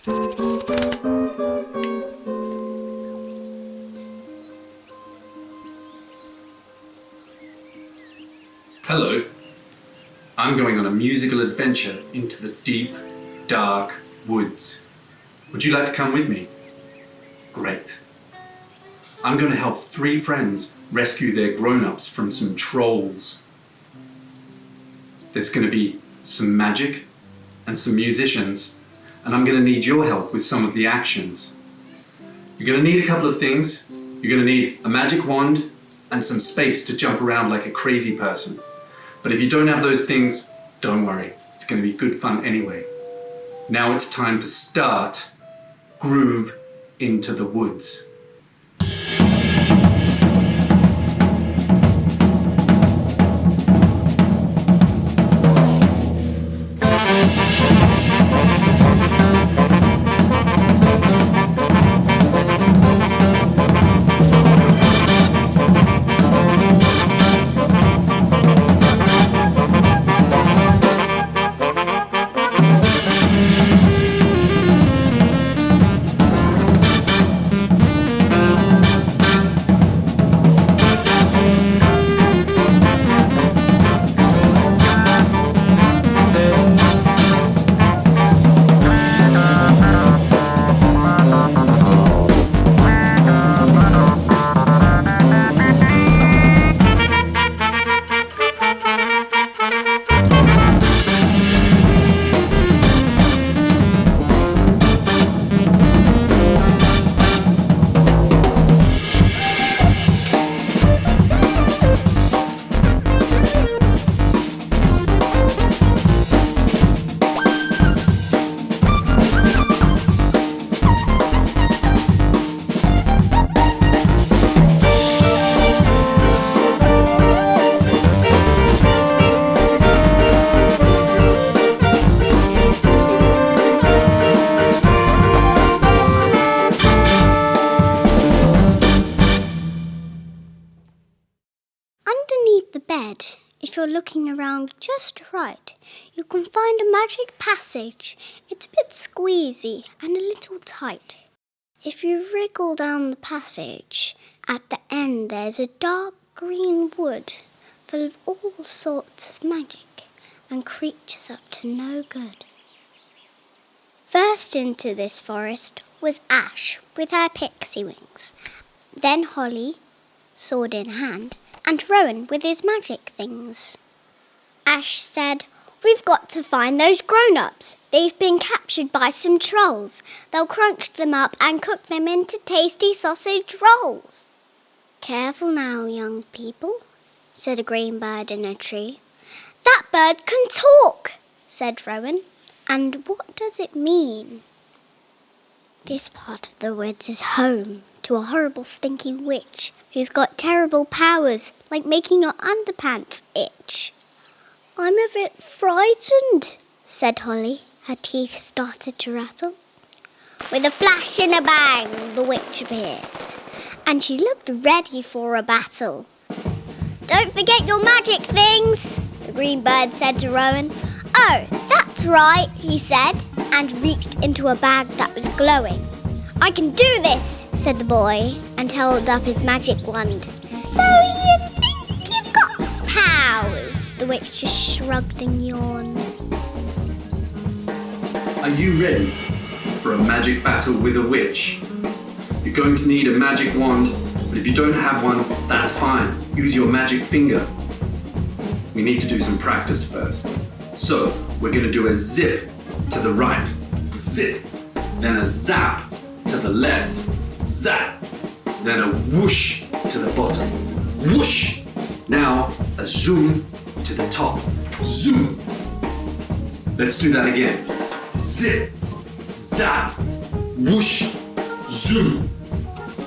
Hello. I'm going on a musical adventure into the deep, dark woods. Would you like to come with me? Great. I'm going to help 3 friends rescue their grown-ups from some trolls. There's going to be some magic and some musicians, and I'm going to need your help with some of the actions. You're going to need a couple of things. You're going to need a magic wand and some space to jump around like a crazy person. But if you don't have those things, don't worry. It's going to be good fun anyway. Now it's time to start Groove into the Woods. If you're looking around just right, you can find a magic passage. It's a bit squeezy and a little tight. If you wriggle down the passage, at the end there's a dark green wood full of all sorts of magic and creatures up to no good. First into this forest was Ash with her pixie wings, then Holly, sword in hand, and Rowan with his magic things. Ash said, "We've got to find those grown-ups. They've been captured by some trolls. They'll crunch them up and cook them into tasty sausage rolls." "Careful now, young people," said a green bird in a tree. "That bird can talk," said Rowan. "And what does it mean?" "This part of the woods is home to a horrible stinky witch who's got terrible powers, like making your underpants itch." "I'm a bit frightened," said Holly. Her teeth started to rattle. With a flash and a bang, the witch appeared, and she looked ready for a battle. "Don't forget your magic things," the green bird said to Rowan. "Oh, that's right," he said, and reached into a bag that was glowing. "I can do this," said the boy, and held up his magic wand. "So you think you've got powers?" The witch just shrugged and yawned. Are you ready for a magic battle with a witch? You're going to need a magic wand, but if you don't have one, that's fine. Use your magic finger. We need to do some practice first. So, we're going to do a zip to the right, zip, then a zap to the left, zap, then a whoosh to the bottom, whoosh. Now a zoom to the top, zoom. Let's do that again. Zip, zap, whoosh, zoom.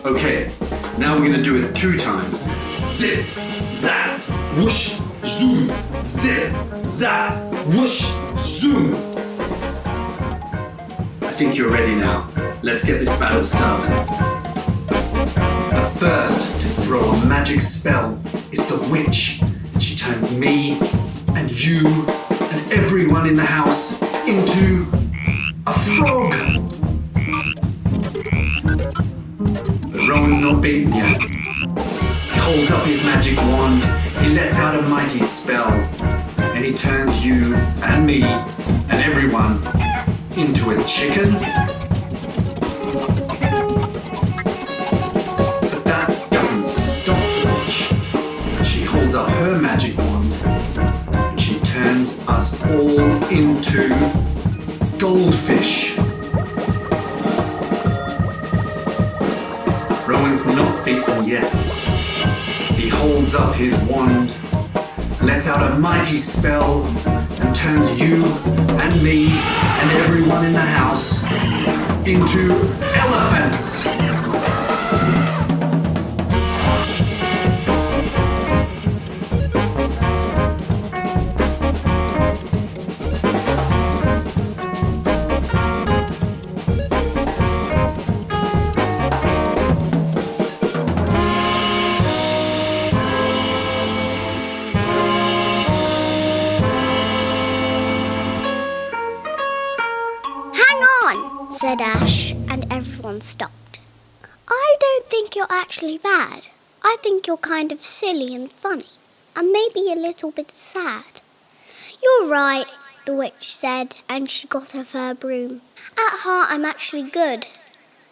Okay, now we're going to do it 2 times. Zip, zap, whoosh, zoom. Zip, zap, whoosh, zoom. I think you're ready now. Let's get this battle started. The first to throw a magic spell is the witch. She turns me and you and everyone in the house into a frog. not beaten yet. He holds up his magic wand, he lets out a mighty spell, and he turns you and me and everyone into a chicken. But that doesn't stop the witch. She holds up her magic wand and she turns us all into goldfish. Rowan's not beaten yet. He holds up his wand, lets out a mighty spell, and turns you and me and everyone in the house into elephants. Said Ash, and everyone stopped. I don't think you're actually bad. I think you're kind of silly and funny, and maybe a little bit sad. You're right, the witch said, and she got her fur broom. At heart, I'm actually good.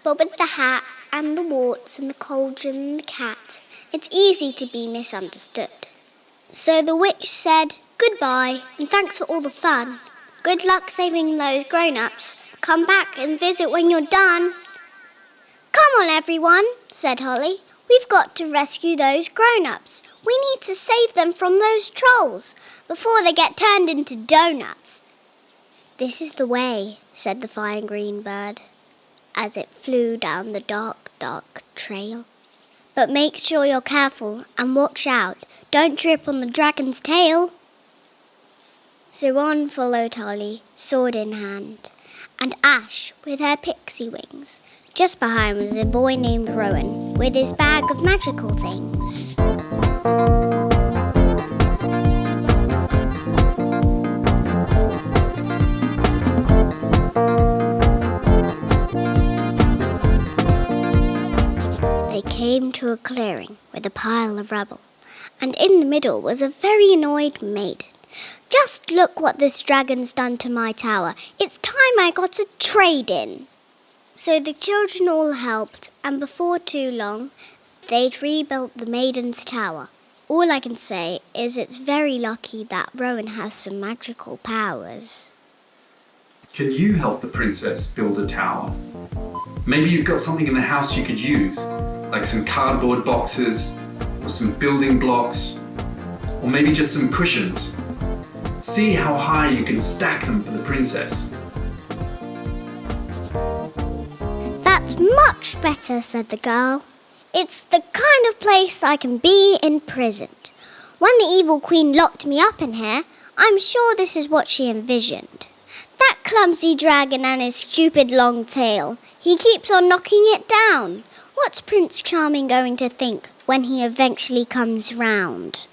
But with the hat, and the warts, and the cauldron, and the cat, it's easy to be misunderstood. So the witch said, goodbye, and thanks for all the fun. Good luck saving those grown-ups. Come back and visit when you're done. Come on, everyone, said Holly. We've got to rescue those grown-ups. We need to save them from those trolls before they get turned into donuts. This is the way, said the fine green bird, as it flew down the dark, dark trail. But make sure you're careful and watch out. Don't trip on the dragon's tail. So on followed Holly, sword in hand, and Ash with her pixie wings. Just behind was a boy named Rowan with his bag of magical things. They came to a clearing with a pile of rubble, and in the middle was a very annoyed maiden. Just look what this dragon's done to my tower. It's time I got a trade-in. So the children all helped, and before too long, they'd rebuilt the maiden's tower. All I can say is it's very lucky that Rowan has some magical powers. Can you help the princess build a tower? Maybe you've got something in the house you could use, like some cardboard boxes, or some building blocks, or maybe just some cushions. See how high you can stack them for the princess. That's much better, said the girl. It's the kind of place I can be imprisoned. When the evil queen locked me up in here, I'm sure this is what she envisioned. That clumsy dragon and his stupid long tail. He keeps on knocking it down. What's Prince Charming going to think when he eventually comes round?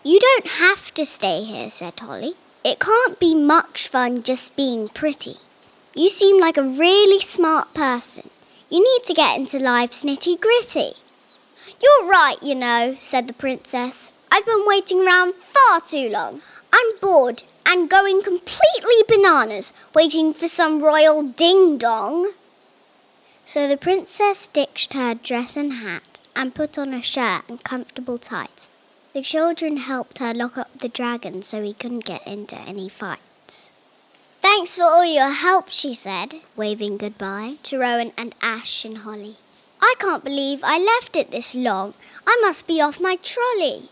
You don't have to stay here, said Holly. It can't be much fun just being pretty. You seem like a really smart person. You need to get into life's nitty-gritty. You're right, you know, said the princess. I've been waiting around far too long. I'm bored and going completely bananas, waiting for some royal ding-dong. So the princess ditched her dress and hat and put on a shirt and comfortable tights. The children helped her lock up the dragon so he couldn't get into any fights. Thanks for all your help, she said, waving goodbye to Rowan and Ash and Holly. I can't believe I left it this long. I must be off my trolley.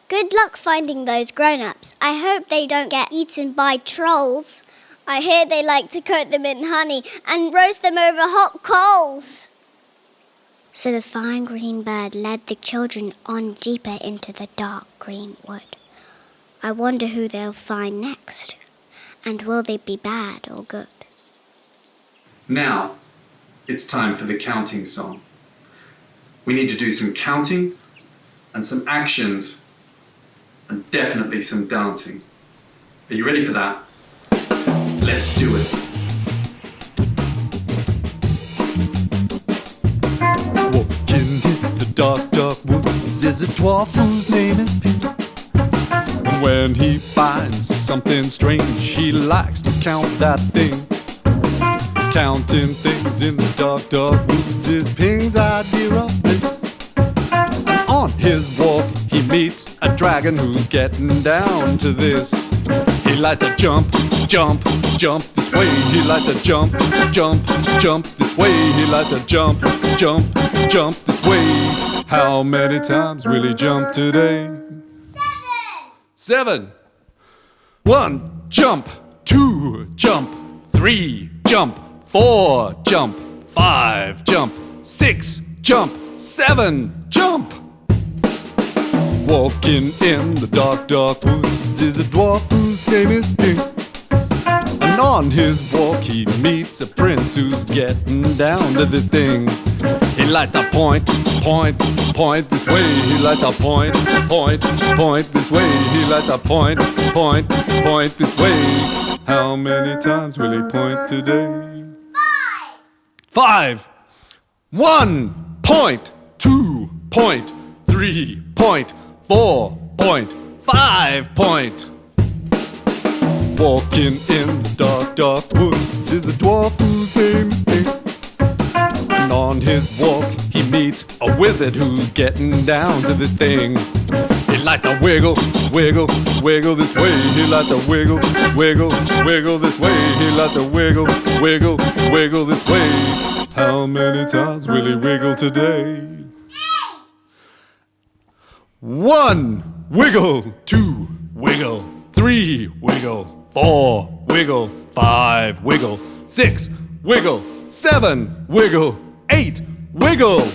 Good luck finding those grown-ups. I hope they don't get eaten by trolls. I hear they like to coat them in honey and roast them over hot coals. So the fine green bird led the children on deeper into the dark green wood. I wonder who they'll find next, and will they be bad or good? Now, it's time for the counting song. We need to do some counting and some actions and definitely some dancing. Are you ready for that? Let's do it. Walk into is a dwarf whose name is Pink. And when he finds something strange, he likes to count that thing. Counting things in the dark, dark woods is Ping's idea of bliss. And on his walk, he meets a dragon who's getting down to this. He likes to jump, jump, jump this way. He likes to jump, jump, jump this way. He likes to jump, jump, jump this way. How many times will he jump today? 7. 1, jump. 2, jump. 3, jump. 4, jump. 5, jump. 6, jump. 7, jump. Walking in the dark, dark woods is a dwarf whose name is Pink. And on his walk he meets a prince who's getting down to this thing. He likes to point, point, point this way. He likes to point, point, point this way. He likes to point, point, point this way. How many times will he point today? 5. 1, point. 2, point. 3, point. 4, point. 5, point. Walking in the dark, dark woods is a dwarf whose name is Pink. And on his walk he meets a wizard who's getting down to this thing. He likes to wiggle, wiggle, wiggle this way. He likes to wiggle, wiggle, wiggle this way. He likes to wiggle, wiggle, wiggle this way. How many times will he wiggle today? 1, wiggle. 2, wiggle. 3, wiggle. 4, wiggle. 5, wiggle. 6, wiggle. 7, wiggle. 8, wiggle.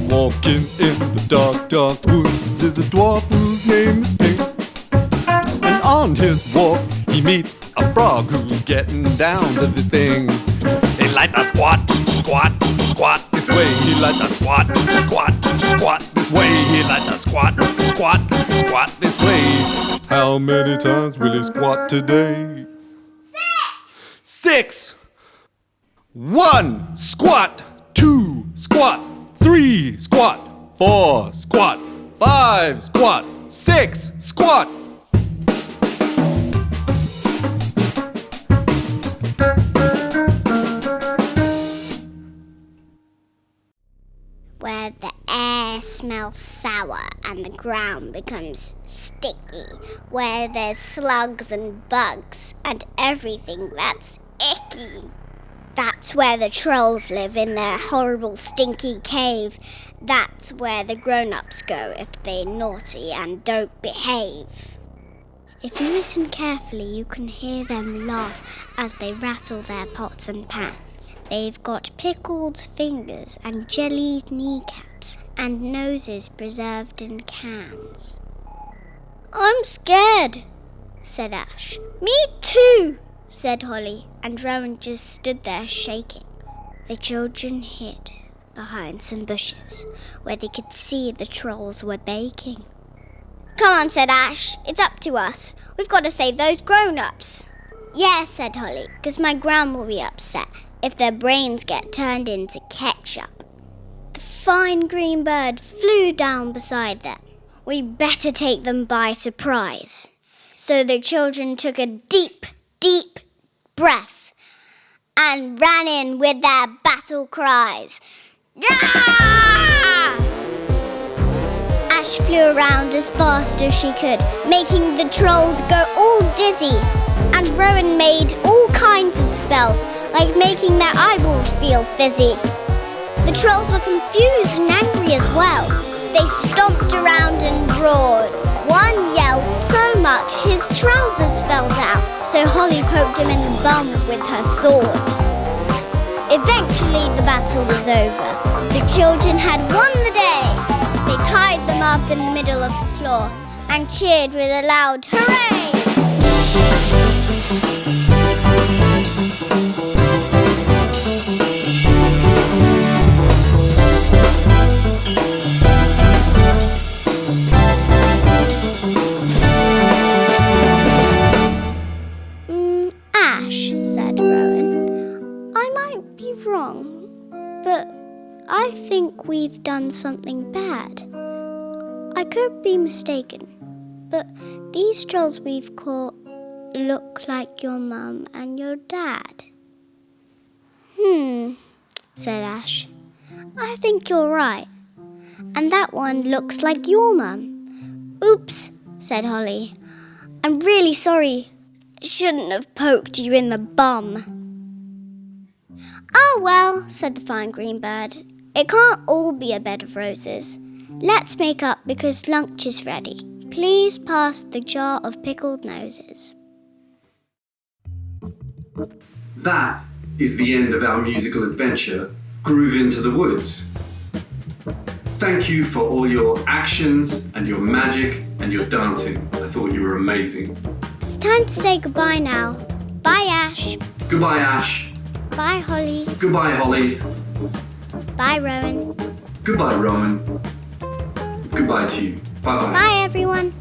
Walking in the dark, dark woods is a dwarf whose name is Pink. And on his walk he meets a frog who's getting down to this thing. He likes to squat, squat, squat this way. He likes to squat, squat, squat this way. He likes to squat, squat, squat this way. How many times will he squat today? 6. 1, squat. 2, squat. 3, squat. 4, squat. 5, squat. 6, squat. Where the air smells sour and the ground becomes sticky, where there's slugs and bugs and everything that's icky. That's where the trolls live in their horrible stinky cave. That's where the grown-ups go if they're naughty and don't behave. If you listen carefully, you can hear them laugh as they rattle their pots and pans. They've got pickled fingers and jellied kneecaps and noses preserved in cans. I'm scared, said Ash. Me too, said Holly, and Rowan just stood there shaking. The children hid behind some bushes where they could see the trolls were baking. Come on, said Ash. It's up to us. We've got to save those grown-ups. Yes, said Holly, because my gran will be upset if their brains get turned into ketchup. The fine green bird flew down beside them. We better take them by surprise. So the children took a deep, deep breath and ran in with their battle cries. Yeah! Ash flew around as fast as she could, making the trolls go all dizzy. And Rowan made all kinds of spells, like making their eyeballs feel fizzy. The trolls were confused and angry as well. They stomped around and roared. One yelled so much his trousers fell down, so Holly poked him in the bum with her sword. Eventually the battle was over. The children had won the day. They tied them up in the middle of the floor and cheered with a loud hooray! Ash, said Rowan, I might be wrong, but I think we've done something bad. I could be mistaken, but these trolls we've caught look like your mum and your dad. Said Ash. I think you're right. And that one looks like your mum. Oops, said Holly. I'm really sorry. Shouldn't have poked you in the bum. Oh well, said the fine green bird. It can't all be a bed of roses. Let's make up because lunch is ready. Please pass the jar of pickled noses. That is the end of our musical adventure, Groove into the Woods. Thank you for all your actions and your magic and your dancing. I thought you were amazing. It's time to say goodbye now. Bye, Ash. Goodbye, Ash. Bye, Holly. Goodbye, Holly. Bye, Rowan. Goodbye, Rowan. Goodbye to you. Bye-bye. Bye, everyone.